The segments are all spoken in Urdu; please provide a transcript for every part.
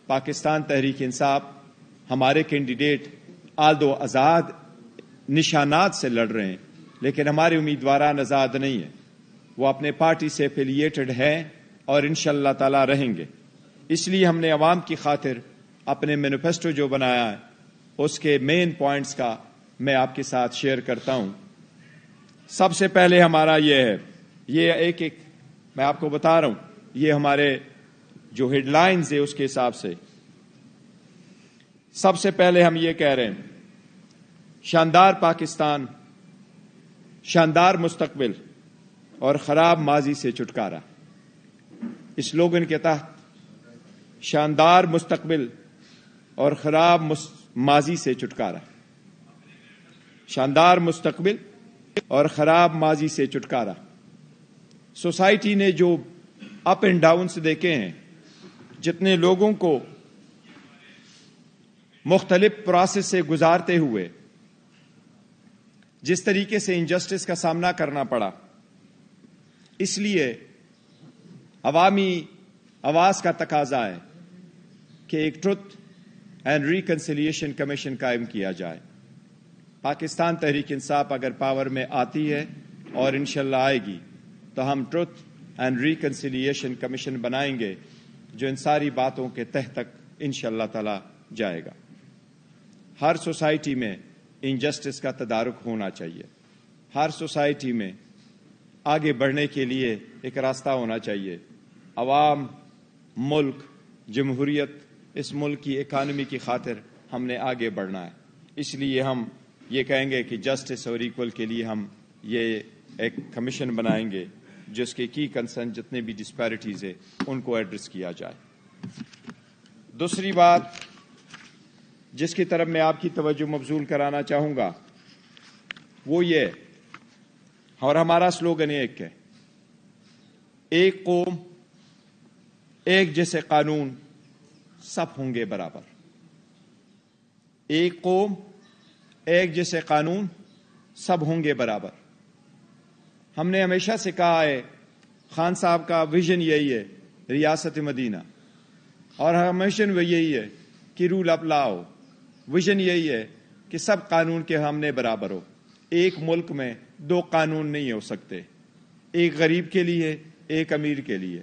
پاکستان تحریک انصاف ہمارے کینڈیڈیٹ آلدو آزاد نشانات سے لڑ رہے ہیں، لیکن ہمارے امیدواران آزاد نہیں ہیں، وہ اپنے پارٹی سے ایفیلیٹڈ ہیں اور انشاءاللہ تعالی رہیں گے۔ اس لیے ہم نے عوام کی خاطر اپنے مینیفیسٹو جو بنایا ہے اس کے مین پوائنٹس کا میں آپ کے ساتھ شیئر کرتا ہوں۔ سب سے پہلے ہمارا یہ ہے، یہ ایک میں آپ کو بتا رہا ہوں، یہ ہمارے جو ہیڈ لائنز ہے اس کے حساب سے سب سے پہلے ہم یہ کہہ رہے ہیں، شاندار پاکستان، شاندار مستقبل اور خراب ماضی سے چھٹکارا۔ اس سلوگن کے تحت شاندار مستقبل اور خراب ماضی سے چھٹکارا، شاندار مستقبل اور خراب ماضی سے چھٹکارا۔ سوسائٹی نے جو اپ اینڈ ڈاؤنس دیکھے ہیں، جتنے لوگوں کو مختلف پروسیس سے گزارتے ہوئے جس طریقے سے انجسٹس کا سامنا کرنا پڑا، اس لیے عوامی آواز کا تقاضا ہے کہ ایک ٹروتھ اینڈ ریکنسیلیشن کمیشن قائم کیا جائے۔ پاکستان تحریک انصاف اگر پاور میں آتی ہے اور انشاءاللہ آئے گی تو ہم ٹروتھ اینڈ ریکنسیلیشن کمیشن بنائیں گے جو ان ساری باتوں کے تہ تک انشاءاللہ تعالی جائے گا۔ ہر سوسائٹی میں انجسٹس کا تدارک ہونا چاہیے، ہر سوسائٹی میں آگے بڑھنے کے لیے ایک راستہ ہونا چاہیے۔ عوام، ملک، جمہوریت، اس ملک کی اکانومی کی خاطر ہم نے آگے بڑھنا ہے۔ اس لیے ہم یہ کہیں گے کہ جسٹس اور ایکول کے لیے ہم یہ ایک کمیشن بنائیں گے جس کے کی کنسرن جتنے بھی ڈسپیرٹیز ہیں ان کو ایڈریس کیا جائے۔ دوسری بات جس کی طرف میں آپ کی توجہ مبذول کرانا چاہوں گا وہ یہ، اور ہمارا سلوگن ایک ہے، ایک قوم ایک جیسے قانون، سب ہوں گے برابر۔ ایک قوم ایک جیسے قانون، سب ہوں گے برابر۔ ہم نے ہمیشہ سے کہا ہے، خان صاحب کا ویژن یہی ہے ریاست مدینہ، اور ہمیشہ وہ یہی ہے کہ رول آف لا ہو۔ ویژن یہی ہے کہ سب قانون کے ہم برابر ہو۔ ایک ملک میں دو قانون نہیں ہو سکتے، ایک غریب کے لیے، ایک امیر کے لیے،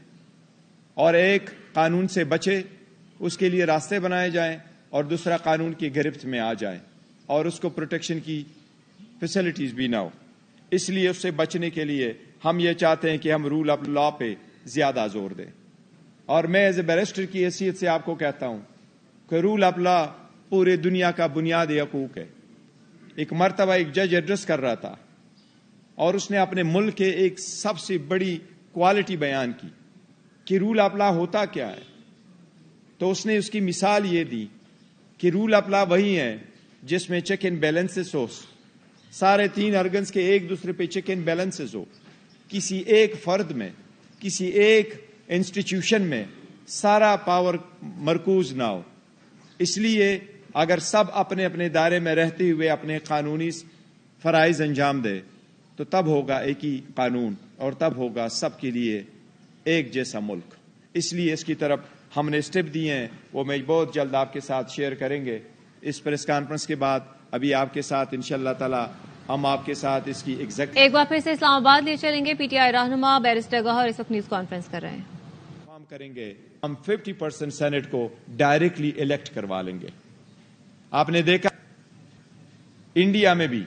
اور ایک قانون سے بچے اس کے لیے راستے بنائے جائیں اور دوسرا قانون کی گرفت میں آ جائے اور اس کو پروٹیکشن کی فیسلٹیز بھی نہ ہو۔ اس لیے اس سے بچنے کے لیے ہم یہ چاہتے ہیں کہ ہم رول آف لا پہ زیادہ زور دیں۔ اور میں ایز اے بیرسٹر کی حیثیت سے آپ کو کہتا ہوں کہ رول آف لا پورے دنیا کا بنیادی حقوق ہے۔ ایک مرتبہ ایک جج ایڈریس کر رہا تھا اور اس نے اپنے ملک کے ایک سب سے بڑی کوالٹی بیان کی کہ رول آف لا ہوتا کیا ہے، تو اس نے اس کی مثال یہ دی کہ رول آف لا وہی ہے جس میں چیک اینڈ بیلنسز ہو، سارے تین ارگنز کے ایک دوسرے پہ چیک اینڈ بیلنسز ہو، کسی ایک فرد میں، کسی ایک انسٹیٹیوشن میں سارا پاور مرکوز نہ ہو۔ اس لیے اگر سب اپنے اپنے دائرے میں رہتے ہوئے اپنے قانونی فرائض انجام دے تو تب ہوگا ایک ہی قانون اور تب ہوگا سب کے لیے ایک جیسا ملک۔ اس لیے اس کی طرف ہم نے اسٹیپ دیے ہیں، وہ میں بہت جلد آپ کے ساتھ شیئر کریں گے۔ اس پریس کانفرنس کے بعد ابھی آپ کے ساتھ انشاءاللہ تعالی ہم آپ کے ساتھ اس کی ایک بار پھر سے اسلام آباد لے چلیں گے۔ پی ٹی آئی رہنما بیرسٹر گوہر اس وقت نیوز کانفرنس کر رہے ہیں۔ کام کریں گے، ہم 50% سینٹ کو ڈائریکٹلی الیکٹ کروا لیں گے۔ آپ نے دیکھا انڈیا میں بھی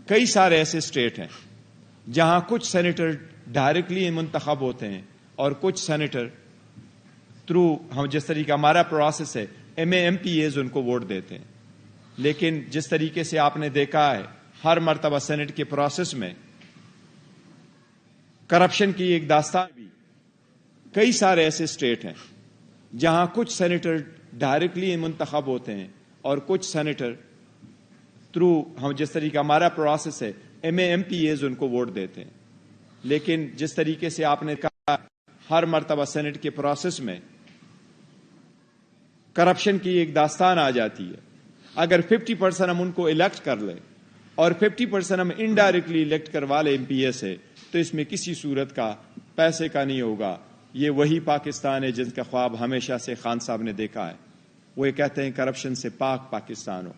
کئی سارے ایسے اسٹیٹ ہیں جہاں کچھ سینیٹر ڈائریکٹلی منتخب ہوتے ہیں اور کچھ سینیٹر تھرو ہم جس طریقے ہمارا پروسیس ہے ایم پی ایز ان کو ووٹ دیتے ہیں۔ لیکن جس طریقے سے آپ نے دیکھا ہے ہر مرتبہ سینٹ کے پروسیس میں کرپشن کی ایک داستان بھی، کئی سارے ایسے اسٹیٹ ہیں جہاں کچھ سینیٹر ڈائریکٹلی منتخب ہوتے ہیں اور کچھ سینیٹر تھرو ہم جس طریقے ہمارا پروسیس ہے ایم پی ایز ان کو ووٹ دیتے ہیں۔ لیکن جس طریقے سے آپ نے کہا ہر مرتبہ سینٹ کے پروسیس میں کرپشن کی ایک داستان آ جاتی ہے۔ اگر 50% ہم ان کو الیکٹ کر لیں اور 50% ہم انڈائریکٹلی الیکٹ کروا لیں ایم پی اے سے، تو اس میں کسی صورت کا پیسے کا نہیں ہوگا، یہ وہی پاکستان ہے جن کا خواب ہمیشہ سے خان صاحب نے دیکھا ہے. وہ یہ کہتے ہیں کرپشن سے پاک پاکستان ہو.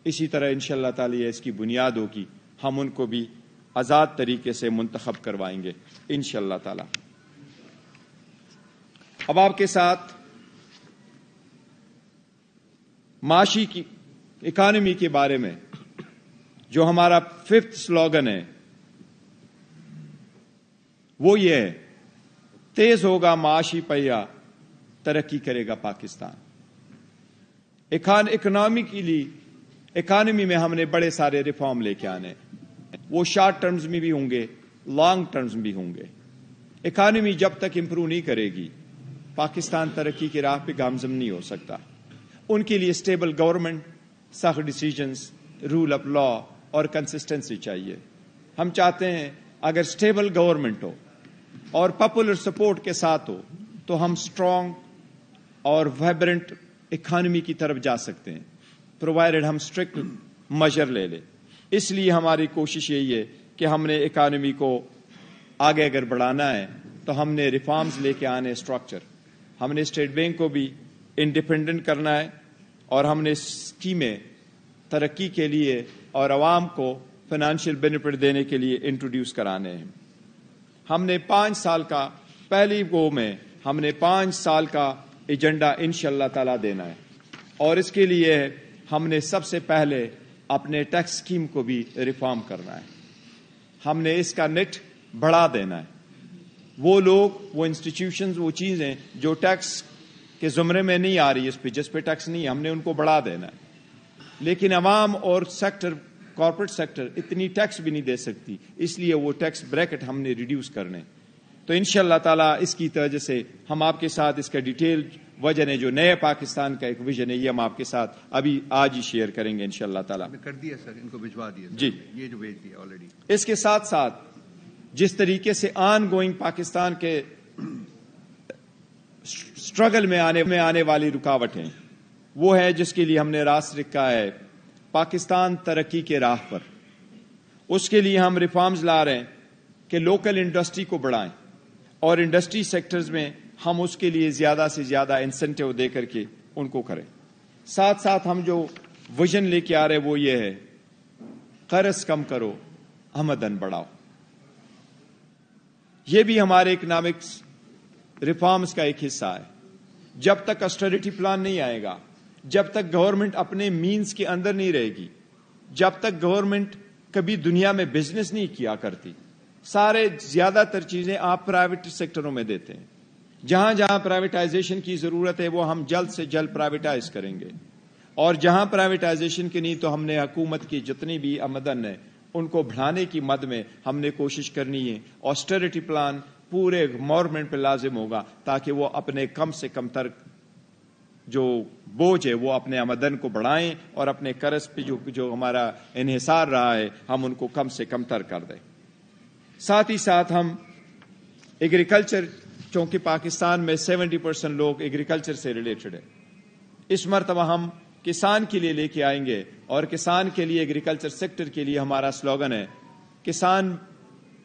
اسی طرح انشاءاللہ تعالی یہ اس کی بنیاد ہوگی. ہم ان کو بھی آزاد طریقے سے منتخب کروائیں گے انشاءاللہ تعالی. اب آپ کے ساتھ معاشی کی اکانومی کے بارے میں جو ہمارا 5th سلوگن ہے وہ یہ ہے، تیز ہوگا معاشی پہیہ، ترقی کرے گا پاکستان. اکانومی میں ہم نے بڑے سارے ریفارم لے کے آنے، وہ شارٹ ٹرمز میں بھی ہوں گے، لانگ ٹرمز بھی ہوں گے. اکانومی جب تک امپروو نہیں کرے گی پاکستان ترقی کی راہ پہ گامزن نہیں ہو سکتا. ان کے لیے اسٹیبل گورنمنٹ، سخت ڈیسیجنز، رول آف لا اور کنسسٹنسی چاہیے. ہم چاہتے ہیں اگر اسٹیبل گورنمنٹ ہو اور پاپولر سپورٹ کے ساتھ ہو تو ہم اسٹرانگ اور وائبرنٹ اکانومی کی طرف جا سکتے ہیں، پرووائڈڈ ہم اسٹرکٹ میجر لے لیں. اس لیے ہماری کوشش یہی ہے کہ ہم نے اکانومی کو آگے اگر بڑھانا ہے تو ہم نے ریفارمز لے کے آنے. اسٹرکچر ہم نے اسٹیٹ بینک کو بھی انڈیپینڈنٹ کرنا ہے اور ہم نے اسکیمیں ترقی کے لیے اور عوام کو فائنانشیل بینیفٹ دینے کے لیے انٹروڈیوس کرانے ہیں. ہم نے 5 سال کا پہلی گو میں ہم نے 5 سال کا ایجنڈا انشاءاللہ تعالی دینا ہے اور اس کے لیے ہم نے سب سے پہلے اپنے ٹیکس اسکیم کو بھی ریفارم کرنا ہے. ہم نے اس کا نیٹ بڑھا دینا ہے. وہ لوگ، وہ انسٹیٹیوشنز، وہ چیزیں جو ٹیکس کے زمرے میں نہیں آ رہی، جس پہ ٹیکس نہیں ہے، ہم نے ان کو بڑھا دینا ہے. لیکن عوام اور سیکٹر، کارپوریٹ سیکٹر اتنی ٹیکس بھی نہیں دے سکتی، اس لیے وہ ٹیکس بریکٹ ہم نے ریڈیوس کرنے. تو انشاءاللہ تعالیٰ اس کی وجہ سے ہم آپ کے ساتھ اس کا ڈیٹیل وجہ ہے جو نئے پاکستان کا ایک ویژن ہے، یہ ہم آپ کے ساتھ ابھی آج ہی شیئر کریں گے انشاءاللہ تعالیٰ. کر دیا سر، ان کو بھجوا دیا جی، یہ جو بھیج دیا آلریڈی. اس کے ساتھ ساتھ جس طریقے سے آن گوئنگ پاکستان کے اسٹرگل میں آنے والی رکاوٹیں، وہ ہے جس کے لیے ہم نے راست رکھا ہے پاکستان ترقی کے راہ پر. اس کے لیے ہم ریفارمز لا رہے ہیں کہ لوکل انڈسٹری کو بڑھائیں اور انڈسٹری سیکٹرز میں ہم اس کے لیے زیادہ سے زیادہ انسینٹیو دے کر کے ان کو کریں. ساتھ ساتھ ہم جو ویژن لے کے آ رہے وہ یہ ہے، قرض کم کرو، آمدن بڑھاؤ. یہ بھی ہمارے اکنامکس ریفارمز کا ایک حصہ ہے. جب تک آسٹریٹی پلان نہیں آئے گا، جب تک گورنمنٹ اپنے مینز کے اندر نہیں رہے گی، جب تک گورنمنٹ کبھی دنیا میں بزنس نہیں کیا کرتی، سارے زیادہ تر چیزیں آپ پرائیویٹ سیکٹروں میں دیتے ہیں. جہاں جہاں پرائیویٹائزیشن کی ضرورت ہے وہ ہم جلد سے جلد پرائیویٹائز کریں گے، اور جہاں پرائیویٹائزیشن کی نہیں تو ہم نے حکومت کی جتنی بھی آمدن ہے ان کو بڑھانے کی مد میں ہم نے کوشش کرنی ہے. آسٹریٹی پلان پورے گورنمنٹ پہ لازم ہوگا تاکہ وہ اپنے کم سے کم تر جو بوجھ ہے وہ اپنے آمدن کو بڑھائیں اور اپنے قرض پہ جو ہمارا انحصار رہا ہے ہم ان کو کم سے کم تر کر دیں. ساتھ ہی ساتھ ہم ایگریکلچر، چونکہ پاکستان میں 70% لوگ ایگریکلچر سے ریلیٹڈ ہے، اس مرتبہ ہم کسان کے لیے لے کے آئیں گے اور کسان کے لیے ایگریکلچر سیکٹر کے لیے ہمارا سلوگن ہے کسان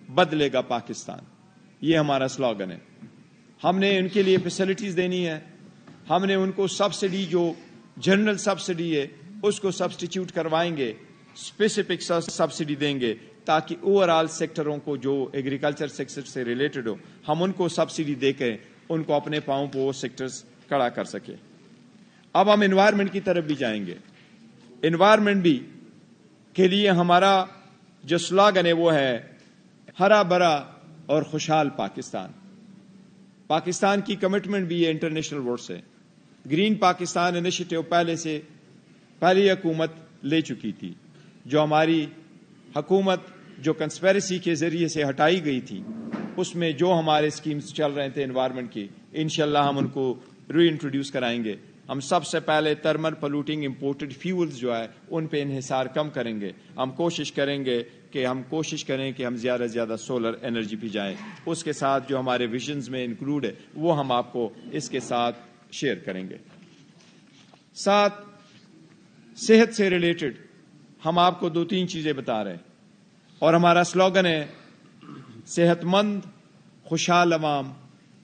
بدلے گا پاکستان. یہ ہمارا سلوگن ہے. ہم نے ان کے لیے فیسلٹیز دینی ہے. ہم نے ان کو سبسڈی، جو جنرل سبسڈی ہے اس کو سبسٹیچیوٹ کروائیں گے، اسپیسیفک سبسڈی دیں گے تاکہ اوور آل سیکٹروں کو جو ایگریکلچر سیکٹر سے ریلیٹڈ ہو ہم ان کو سبسڈی دے کے ان کو اپنے پاؤں پہ وہ سیکٹرز کھڑا کر سکے. اب ہم انوائرمنٹ کی طرف بھی جائیں گے. انوائرمنٹ بھی کے لیے ہمارا جو سلوگن ہے وہ ہے ہرا بھرا اور خوشحال پاکستان. پاکستان کی کمٹمنٹ بھی ہے انٹرنیشنل ورڈ سے. گرین پاکستان انیشیٹو پہلی حکومت لے چکی تھی. جو ہماری حکومت جو کنسپیرسی کے ذریعے سے ہٹائی گئی تھی اس میں جو ہمارے اسکیمز چل رہے تھے انوائرمنٹ کی، انشاءاللہ ہم ان کو ری انٹروڈیوس کرائیں گے. ہم سب سے پہلے تھرمل پولوٹنگ امپورٹڈ فیولز جو ہے ان پہ انحصار کم کریں گے. ہم کوشش کریں کہ ہم زیادہ سے زیادہ سولر انرجی پہ جائیں. اس کے ساتھ جو ہمارے ویژنز میں انکلوڈ ہے وہ ہم آپ کو اس کے ساتھ شیئر کریں گے. ساتھ صحت سے ریلیٹڈ ہم آپ کو 2-3 چیزیں بتا رہے ہیں اور ہمارا سلوگن ہے صحت مند خوشحال عوام